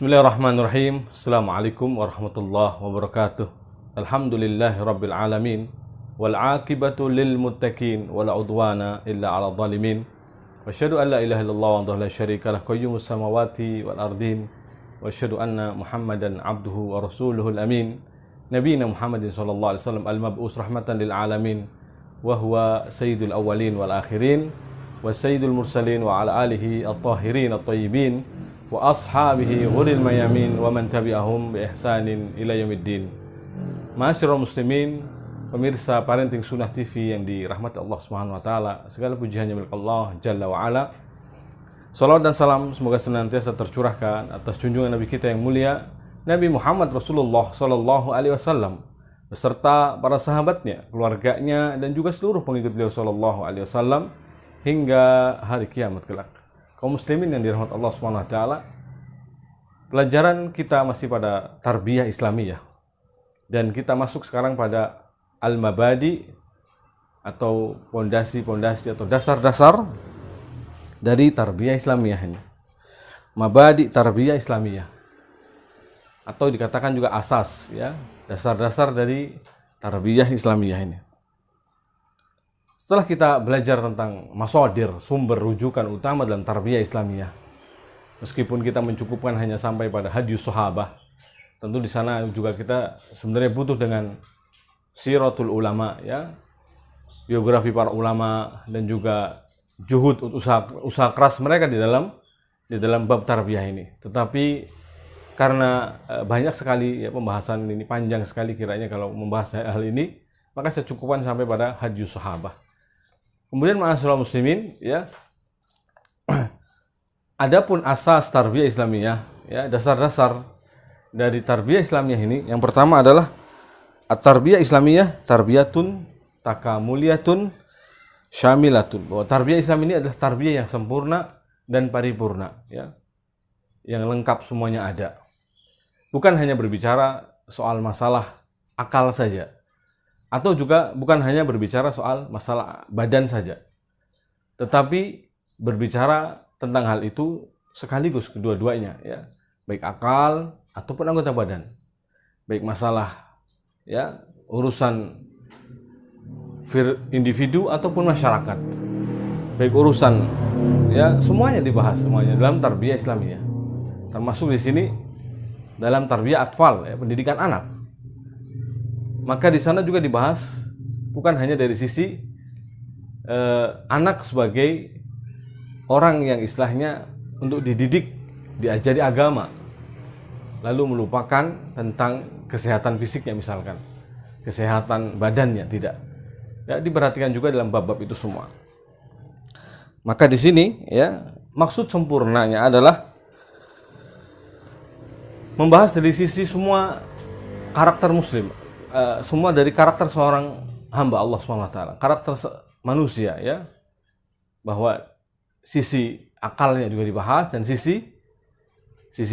Bismillahirrahmanirrahim. Assalamualaikum warahmatullahi wabarakatuh. Alhamdulillahi rabbil alamin. Wal aqibatu lil muttaqin wala udwana illa 'alal zalimin. Wa asyhadu an la ilaha illallah wahdahu la syarika lah qayyumus samawati wal ardin. Wa asyhadu anna Muhammadan 'abduhu wa rasuluhul amin. Nabiyina Muhammadin sallallahu alaihi wasallam al-mab'us rahmatan lil alamin wa huwa sayyidul awwalin wal akhirin wa sayyidul mursalin wa ala alihi at-tahirin at-tayyibin wa ashabihi ghuril mayamin wa man tabi'ahum bi ihsanin ila yaumiddin. Ma'asyiral muslimin, pemirsa Parenting Sunnah TV yang dirahmati Allah Subhanahu wa taala, segala puji hanya milik Allah Jalla wa ala. Salawat dan salam semoga senantiasa tercurahkan atas junjungan Nabi kita yang mulia, Nabi Muhammad Rasulullah sallallahu alaihi wasallam beserta para sahabatnya, keluarganya dan juga seluruh pengikut beliau sallallahu alaihi wasallam hingga hari kiamat kelak. Kaum muslimin yang dirahmati Allah Subhanahu wa taala, pelajaran kita masih pada tarbiyah Islamiyah dan kita masuk sekarang pada al-mabadi atau pondasi-pondasi atau dasar-dasar dari tarbiyah Islamiyah ini. Mabadi tarbiyah Islamiyah atau dikatakan juga asas, ya, dasar-dasar dari tarbiyah Islamiyah ini. Setelah kita belajar tentang masadir, sumber rujukan utama dalam tarbiyah Islamiyah, meskipun kita mencukupkan hanya sampai pada hadis sahabah, tentu di sana juga kita sebenarnya butuh dengan siratul ulama, ya, biografi para ulama dan juga juhud, usaha keras mereka di dalam bab tarbiyah ini. Tetapi karena banyak sekali, ya, pembahasan ini panjang sekali kiranya kalau membahas hal ini, maka saya cukupkan sampai pada hadis sahabah. Kemudian ma'asyiral muslimin, ya, adapun asas tarbiyah Islamiyah, ya, dasar-dasar dari tarbiyah Islamiyah ini, yang pertama adalah at-tarbiyah Islamiyah tarbiyatun takamuliyatun syamilatun. Bahwa tarbiyah Islam ini adalah tarbiyah yang sempurna dan paripurna, ya, yang lengkap semuanya ada. Bukan hanya berbicara soal masalah akal saja, atau juga bukan hanya berbicara soal masalah badan saja, tetapi berbicara tentang hal itu sekaligus kedua-duanya, ya, baik akal ataupun anggota badan, baik masalah, ya, urusan individu ataupun masyarakat, baik urusan, ya, semuanya dibahas, semuanya dalam tarbiyah Islamiyah, termasuk di sini dalam tarbiyah atfal, ya, pendidikan anak. Maka di sana juga dibahas bukan hanya dari sisi anak sebagai orang yang istilahnya untuk dididik, diajari agama, lalu melupakan tentang kesehatan fisiknya, misalkan kesehatan badannya, tidak. Ya, diperhatikan juga dalam bab-bab itu semua. Maka di sini, ya, maksud sempurnanya adalah membahas dari sisi semua karakter muslim. Semua dari karakter seorang hamba Allah SWT, karakter manusia, ya, bahwa sisi akalnya juga dibahas dan sisi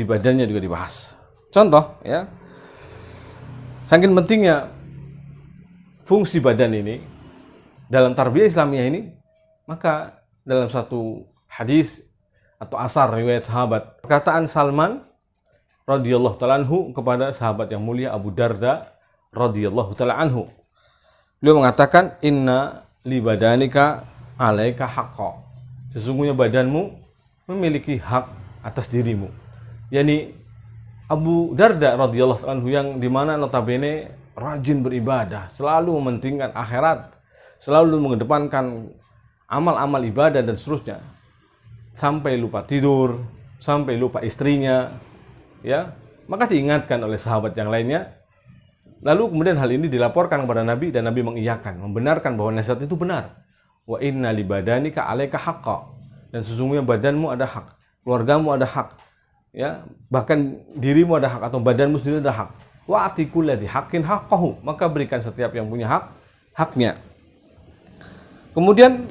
badannya juga dibahas. Contoh, ya, saking pentingnya fungsi badan ini dalam tarbiyah Islamiyah ini, maka dalam satu hadis atau asar riwayat sahabat, perkataan Salman radhiyallahu ta'ala anhu kepada sahabat yang mulia Abu Darda radhiyallahu ta'ala anhu, beliau mengatakan, inna li badanika alaika haqqa, sesungguhnya badanmu memiliki hak atas dirimu. Yani Abu Darda radhiyallahu ta'ala anhu yang dimana notabene rajin beribadah, selalu mementingkan akhirat, selalu mengedepankan amal-amal ibadah dan seterusnya, sampai lupa tidur, sampai lupa istrinya, ya, maka diingatkan oleh sahabat yang lainnya. Lalu kemudian hal ini dilaporkan kepada Nabi dan Nabi mengiyakan, membenarkan bahwa nasihat itu benar. Wa inna li badanika alaika haqqa, dan sesungguhnya badanmu ada hak, keluargamu ada hak, ya, bahkan dirimu ada hak atau badanmu sendiri ada hak. Wa atiqul ladzi haqqin haqqahu, maka berikan setiap yang punya hak haknya. Kemudian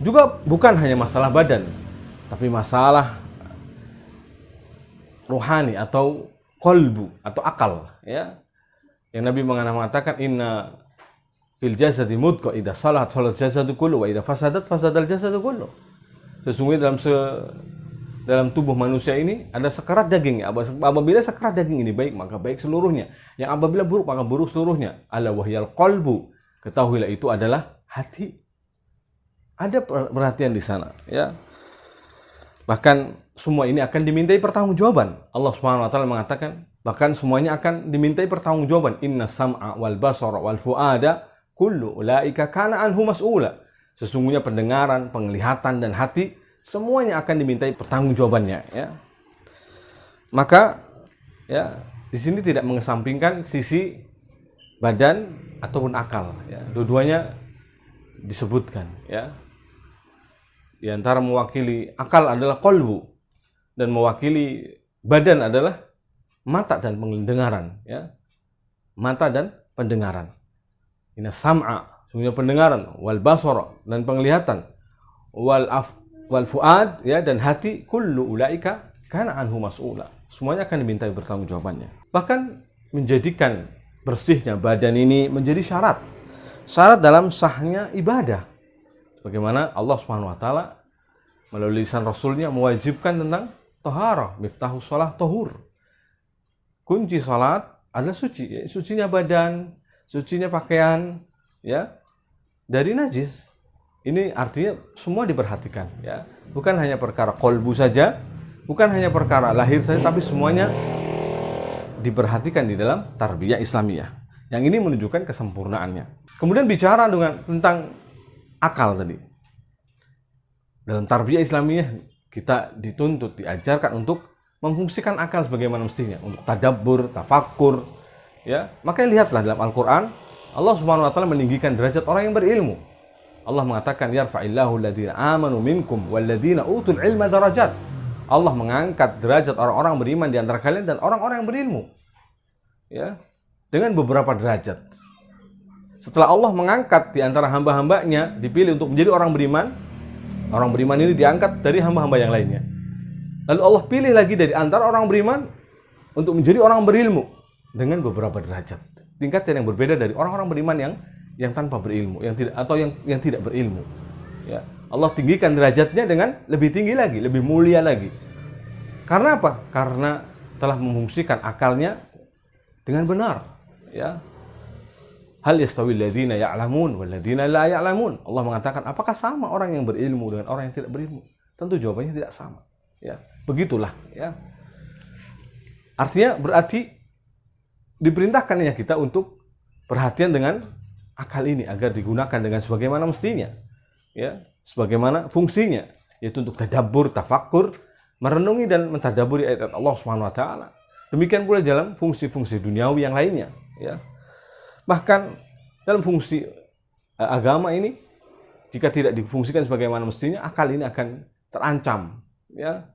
juga bukan hanya masalah badan, tapi masalah rohani atau qalbu atau akal, ya. Yang Nabi mengatakan, inna fil jasadi mudghah, idza salat jasadu kullu wa idza fasadat fasadal jasadu kullu. Sesungguhnya dalam dalam tubuh manusia ini ada sekerat daging. Apabila sekerat daging ini baik, maka baik seluruhnya. Yang apabila buruk, maka buruk seluruhnya. Ala wahyal qalbu. Ketahuilah itu adalah hati. Ada perhatian di sana, ya. Bahkan semua ini akan dimintai pertanggungjawaban. Allah Subhanahu wa taala mengatakan, bahkan semuanya akan dimintai pertanggungjawaban. Inna sam'a wal basara wal fuada kullu ulaika kana anhu mas'ula. Sesungguhnya pendengaran, penglihatan dan hati semuanya akan dimintai pertanggungjawabannya, ya. Maka ya, di sini tidak mengesampingkan sisi badan ataupun akal, ya. Dua-duanya disebutkan, ya. Di antara mewakili akal adalah qalbu dan mewakili badan adalah mata dan pendengaran, ya. Mata dan pendengaran. Inna sam'a, sesungguhnya pendengaran, wal basara dan penglihatan, wal fuad, ya, dan hati, kullu ulaika kana anhu mas'ula. Semuanya akan dimintai pertanggungjawabannya. Bahkan menjadikan bersihnya badan ini menjadi syarat dalam sahnya ibadah. Sebagaimana Allah Subhanahu wa taala melalui lisan Rasulnya mewajibkan tentang taharah, miftahus shalah tahur. Kunci salat adalah suci, ya. Sucinya badan, sucinya pakaian, ya, dari najis. Ini artinya semua diperhatikan, ya. Bukan hanya perkara qalbu saja, bukan hanya perkara lahir saja, tapi semuanya diperhatikan di dalam tarbiyah Islamiyah. Yang ini menunjukkan kesempurnaannya. Kemudian bicara tentang akal tadi. Dalam tarbiyah Islamiyah kita dituntut, diajarkan untuk memfungsikan akal sebagaimana mestinya, untuk tadabbur, tafakkur, ya. Makanya lihatlah dalam Al-Qur'an Allah Subhanahu wa taala meninggikan derajat orang yang berilmu. Allah mengatakan yarfa'illahu alladziina aamanu minkum walladziina utul ilma darajat. Allah mengangkat derajat orang-orang beriman di antara kalian dan orang-orang yang berilmu, ya, dengan beberapa derajat. Setelah Allah mengangkat di antara hamba-hambanya, dipilih untuk menjadi orang beriman ini diangkat dari hamba-hamba yang lainnya. Lalu Allah pilih lagi dari antara orang beriman untuk menjadi orang berilmu dengan beberapa derajat, tingkatan yang berbeda dari orang-orang beriman yang tanpa berilmu, yang tidak berilmu, ya. Allah tinggikan derajatnya dengan lebih tinggi lagi, lebih mulia lagi. Karena apa? Karena telah memfungsikan akalnya dengan benar, ya. Hal yastawil ladzina ya'lamun wal ladzina la ya'lamun. Allah mengatakan, apakah sama orang yang berilmu dengan orang yang tidak berilmu? Tentu jawabannya tidak sama, ya. Begitulah, ya. Artinya berarti diperintahkannya kita untuk perhatian dengan akal ini agar digunakan dengan sebagaimana mestinya, ya, sebagaimana fungsinya, yaitu untuk tadabbur, tafakkur, merenungi dan mentadabburi ayat-ayat Allah Subhanahu wa taala. Demikian pula dalam fungsi-fungsi duniawi yang lainnya, ya. Bahkan dalam fungsi agama ini, jika tidak difungsikan sebagaimana mestinya, akal ini akan terancam, ya.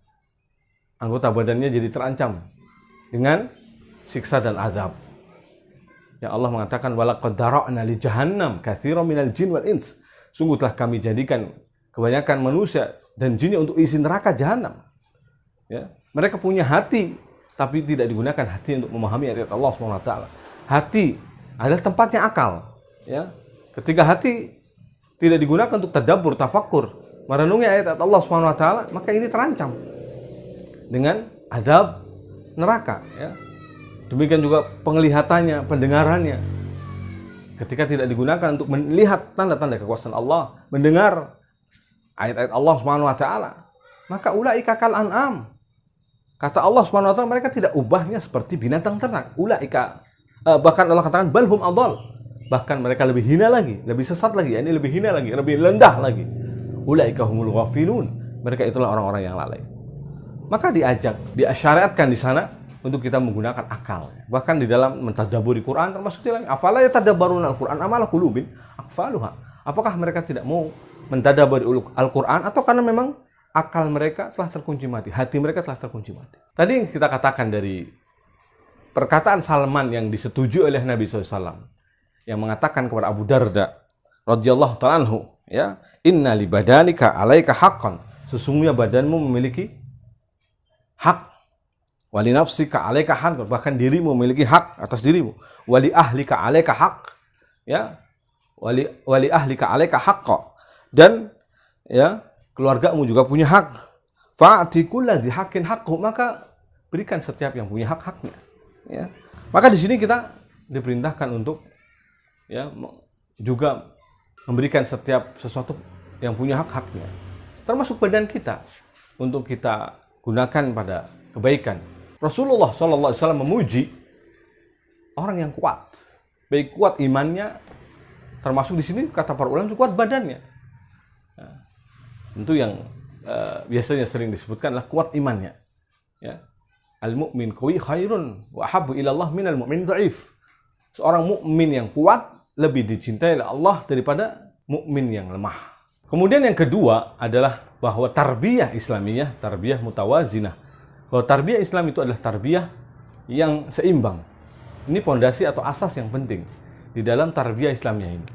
Anggota badannya jadi terancam dengan siksa dan azab. Ya, Allah mengatakan walaqad dara'na li jahannam katsiran minal jin wal ins. Sungguh telah kami jadikan kebanyakan manusia dan jinnya untuk isi neraka jahanam. Ya, mereka punya hati tapi tidak digunakan hati untuk memahami ayat Allah Subhanahu wa taala. Hati adalah tempatnya akal, ya. Ketika hati tidak digunakan untuk tadabbur, tafakkur, merenungi ayat Allah Subhanahu wa taala, maka ini terancam dengan azab neraka, ya. Demikian juga penglihatannya, pendengarannya. Ketika tidak digunakan untuk melihat tanda-tanda kekuasaan Allah, mendengar ayat-ayat Allah Subhanahu wa taala, maka ulaika kal an'am. Kata Allah Subhanahu wa taala, mereka tidak ubahnya seperti binatang ternak. Ulaika, bahkan Allah katakan balhum adall. Bahkan mereka lebih hina lagi, lebih sesat lagi, ini lebih hina lagi, lebih rendah lagi. Ulaika humul ghafilun. Mereka itulah orang-orang yang lalai. Maka disyariatkan di sana untuk kita menggunakan akal. Bahkan di dalam mentadabburi Quran termasuk di dalam afala yatadabbaruna al-Quran amala qulubin aqfaluha. Apakah mereka tidak mau mentadabburi Al-Quran atau karena memang akal mereka telah terkunci mati, hati mereka telah terkunci mati. Tadi yang kita katakan dari perkataan Salman yang disetujui oleh Nabi SAW yang mengatakan kepada Abu Darda radhiyallahu ta'ala anhu, ya, inna li badanika alaika haqqan. Sesungguhnya badanmu memiliki hak. Wali nafsika alaika haq, bahkan dirimu memiliki hak atas dirimu. Wali ahlika alaika haq, ya. Wali ahlika alaika haqqa. Dan ya, keluargamu juga punya hak. fa'ti kulladzi haqqin haqqahu, maka berikan setiap yang punya hak-haknya. Ya. Maka di sini kita diperintahkan untuk ya juga memberikan setiap sesuatu yang punya hak-haknya, termasuk badan kita, untuk kita gunakan pada kebaikan. Rasulullah SAW memuji orang yang kuat, baik kuat imannya, termasuk di sini kata para ulama kuat badannya. Nah, tentu yang biasanya sering disebutkan adalah kuat imannya. Ya. Al-mu'min qawi khairun wa ahabbu ila Allah minal mu'min dhaif. Seorang mukmin yang kuat lebih dicintai oleh Allah daripada mukmin yang lemah. Kemudian yang kedua adalah bahwa tarbiyah Islamiyah, tarbiyah mutawazinah. Bahwa tarbiyah Islam itu adalah tarbiyah yang seimbang. Ini pondasi atau asas yang penting di dalam tarbiyah Islamiyah ini.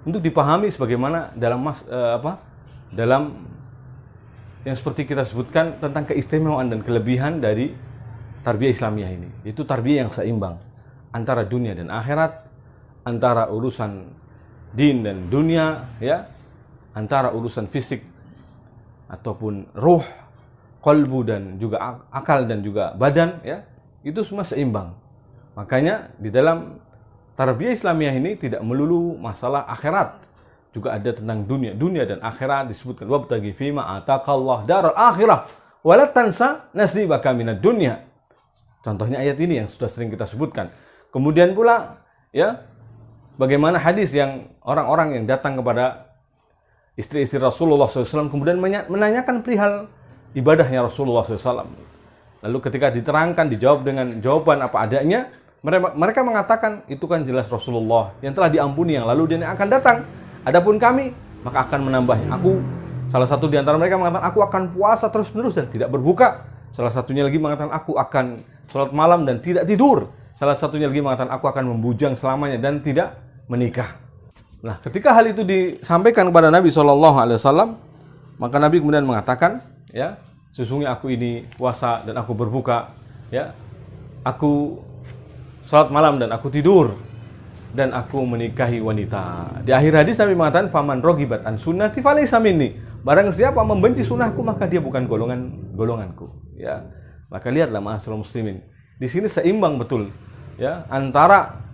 Untuk dipahami sebagaimana dalam yang seperti kita sebutkan tentang keistimewaan dan kelebihan dari tarbiyah Islamiyah ini. Itu tarbiyah yang seimbang antara dunia dan akhirat, antara urusan din dan dunia, ya, antara urusan fisik ataupun ruh, qalbu dan juga akal dan juga badan, ya, itu semua seimbang. Makanya di dalam tarbiyah Islamiyah ini tidak melulu masalah akhirat, juga ada tentang dunia dan akhirat disebutkan wabtaghi fima ataqallah daral akhirah wa la tansa nasibaka minad dunya. Contohnya ayat ini yang sudah sering kita sebutkan. Kemudian pula, ya, bagaimana hadis yang orang-orang yang datang kepada istri-istri Rasulullah SAW kemudian menanyakan perihal ibadahnya Rasulullah SAW. Lalu ketika diterangkan, dijawab dengan jawaban apa adanya, mereka mengatakan itu kan jelas Rasulullah yang telah diampuni yang lalu dan yang akan datang. Adapun kami, maka akan menambahnya. Salah satu di antara mereka mengatakan, aku akan puasa terus-menerus dan tidak berbuka. Salah satunya lagi mengatakan, aku akan sholat malam dan tidak tidur. Salah satunya lagi mengatakan, aku akan membujang selamanya dan tidak menikah. Nah, ketika hal itu disampaikan kepada Nabi SAW, maka Nabi kemudian mengatakan, ya, sesungguhnya aku ini puasa dan aku berbuka, ya, aku sholat malam dan aku tidur, dan aku menikahi wanita. Di akhir hadis Nabi mengatakan, faman rogibat an sunnati falaysa minni. Barang siapa membenci sunnahku, maka dia bukan golonganku. Ya, maka lihatlah ma'asyiral muslimin. Di sini seimbang betul, ya, antara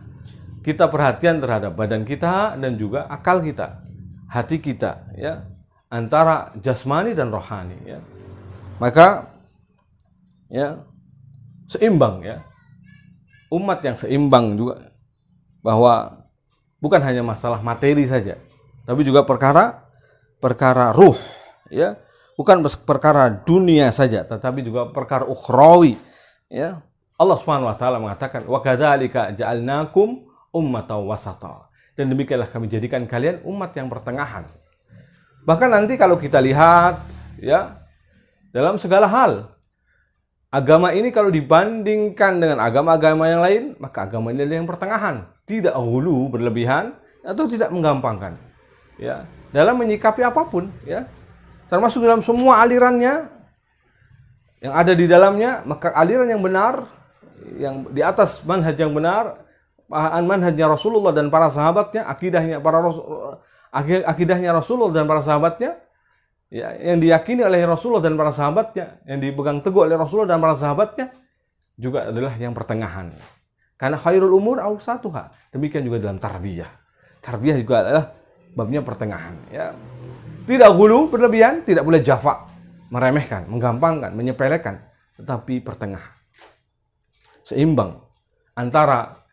kita perhatian terhadap badan kita dan juga akal kita, hati kita, ya, antara jasmani dan rohani, ya. Maka, ya, seimbang, ya. Umat yang seimbang juga, bahwa bukan hanya masalah materi saja, tapi juga perkara ruh, ya, bukan perkara dunia saja, tetapi juga perkara ukhrawi, ya. Allah Subhanahu wa taala mengatakan, wa kadzalika ja'alnakum ummatan wasata. Dan demikianlah kami jadikan kalian umat yang pertengahan. Bahkan nanti kalau kita lihat, ya, dalam segala hal, agama ini kalau dibandingkan dengan agama-agama yang lain, maka agama ini adalah yang pertengahan, tidak hulu berlebihan atau tidak menggampangkan, ya, dalam menyikapi apapun, ya, termasuk dalam semua alirannya yang ada di dalamnya. Maka aliran yang benar, yang di atas manhaj yang benar, manhajnya Rasulullah dan para sahabatnya, akidahnya Rasulullah dan para sahabatnya, ya, yang diyakini oleh Rasulullah dan para sahabatnya, yang dipegang teguh oleh Rasulullah dan para sahabatnya, juga adalah yang pertengahan. Karena khairul umur awsatuha. Demikian juga dalam tarbiyah. Tarbiyah juga adalah babnya pertengahan, ya. Tidak hulu berlebihan, tidak boleh jafa, meremehkan, menggampangkan, menyepelekan, tetapi pertengahan. Seimbang antara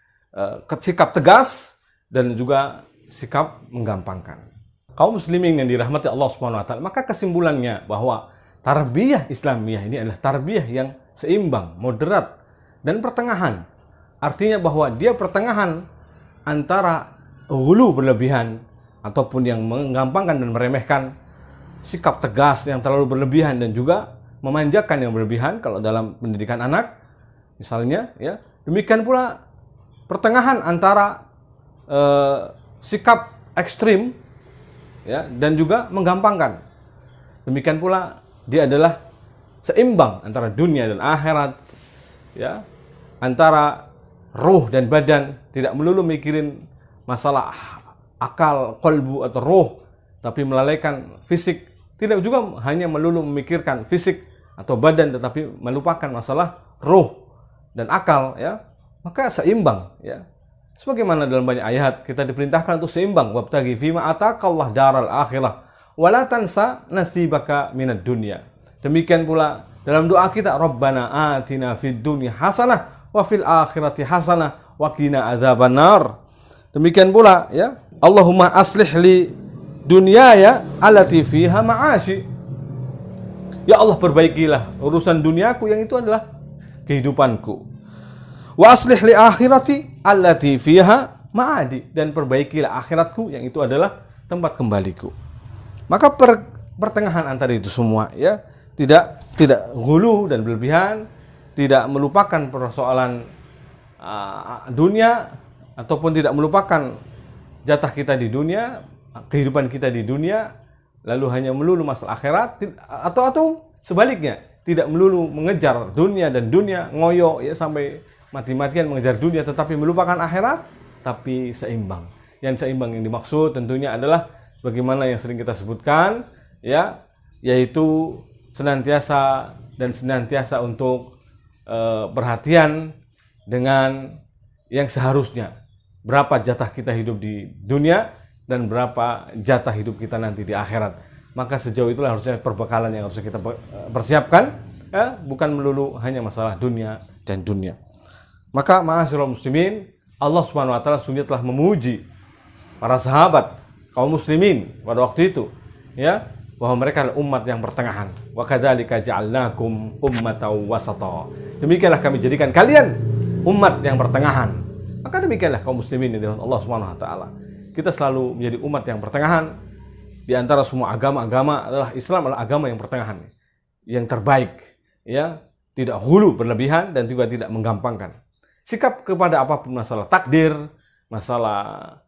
sikap tegas dan juga sikap menggampangkan. Kaum muslimin yang dirahmati Allah Subhanahu wa taala, maka kesimpulannya bahwa tarbiyah Islamiyah ini adalah tarbiyah yang seimbang, moderat dan pertengahan. Artinya bahwa dia pertengahan antara hulu berlebihan ataupun yang menggampangkan dan meremehkan, sikap tegas yang terlalu berlebihan dan juga memanjakan yang berlebihan kalau dalam pendidikan anak misalnya, ya. Demikian pula pertengahan antara sikap ekstrim, ya, dan juga menggampangkan. Demikian pula dia adalah seimbang antara dunia dan akhirat, ya, antara ruh dan badan, tidak melulu mikirin masalah akal, qalbu atau ruh, tapi melalaikan fisik. Tidak juga hanya melulu memikirkan fisik, atau badan, tetapi melupakan masalah ruh dan akal, ya, maka seimbang, ya. Sebagaimana dalam banyak ayat kita diperintahkan untuk seimbang, wabtaghi fima ataqallah daral akhirah wala tansa nasibaka minad dunya. Demikian pula dalam doa kita, Rabbana atina fid dunya hasanah wa fil akhirati hasanah wa qina adzabannar. Demikian pula, ya, Allahumma aslih li dunyaya allati fiha ma'ashi. Ya Allah, perbaikilah urusan duniaku yang itu adalah kehidupanku. Wa aslih li akhirati allati fiha ma'adi, dan perbaikilah akhiratku yang itu adalah tempat kembaliku. Maka pertengahan antara itu semua, ya, tidak ghulu dan berlebihan, tidak melupakan persoalan dunia, ataupun tidak melupakan jatah kita di dunia, kehidupan kita di dunia, lalu hanya melulu masalah akhirat, atau sebaliknya, tidak melulu mengejar dunia dan dunia, ngoyo, ya, sampai mati-matian mengejar dunia tetapi melupakan akhirat, tapi seimbang. Yang seimbang yang dimaksud tentunya adalah bagaimana yang sering kita sebutkan, ya, yaitu senantiasa untuk perhatian dengan yang seharusnya. Berapa jatah kita hidup di dunia dan berapa jatah hidup kita nanti di akhirat. Maka sejauh itulah harusnya perbekalan yang harus kita persiapkan, ya, bukan melulu hanya masalah dunia dan dunia. Maka ma'asyiral muslimin, Allah Subhanahu wa taala sungguh telah memuji para sahabat kaum muslimin pada waktu itu, ya, bahwa mereka adalah umat yang pertengahan. Wa kadzalika ja'alnakum ummatan wasata. Demikianlah kami jadikan kalian umat yang pertengahan. Maka demikianlah kaum muslimin yang dirahmati Allah Subhanahu wa taala. Kita selalu menjadi umat yang pertengahan. Di antara semua agama-agama adalah Islam adalah agama yang pertengahan, yang terbaik, ya, tidak hulu berlebihan dan juga tidak menggampangkan. Sikap kepada apapun, masalah takdir, masalah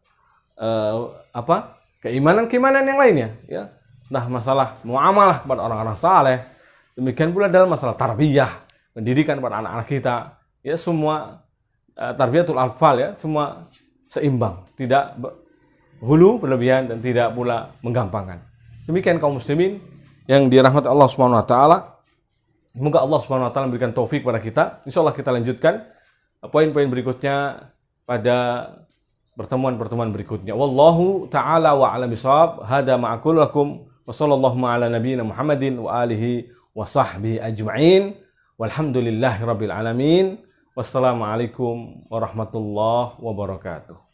keimanan yang lainnya, ya. Nah, masalah muamalah kepada orang-orang saleh, demikian pula dalam masalah tarbiyah, pendidikan pada anak-anak kita, ya, semua tarbiyatul atfal, ya, semua seimbang, tidak hulu berlebihan dan tidak pula menggampangkan. Demikian kaum muslimin yang dirahmati Allah Subhanahu wa taala. Semoga Allah Subhanahu wa taala memberikan taufik pada kita. Insyaallah kita lanjutkan poin-poin berikutnya pada pertemuan-pertemuan berikutnya. Wallahu taala wa a'lam bishawab. Hada ma'akul lakum wa sallallahu ala nabiyyina Muhammadin wa alihi wa sahbihi ajma'in. Walhamdulillahirabbil alamin. Wassalamualaikum warahmatullahi wabarakatuh.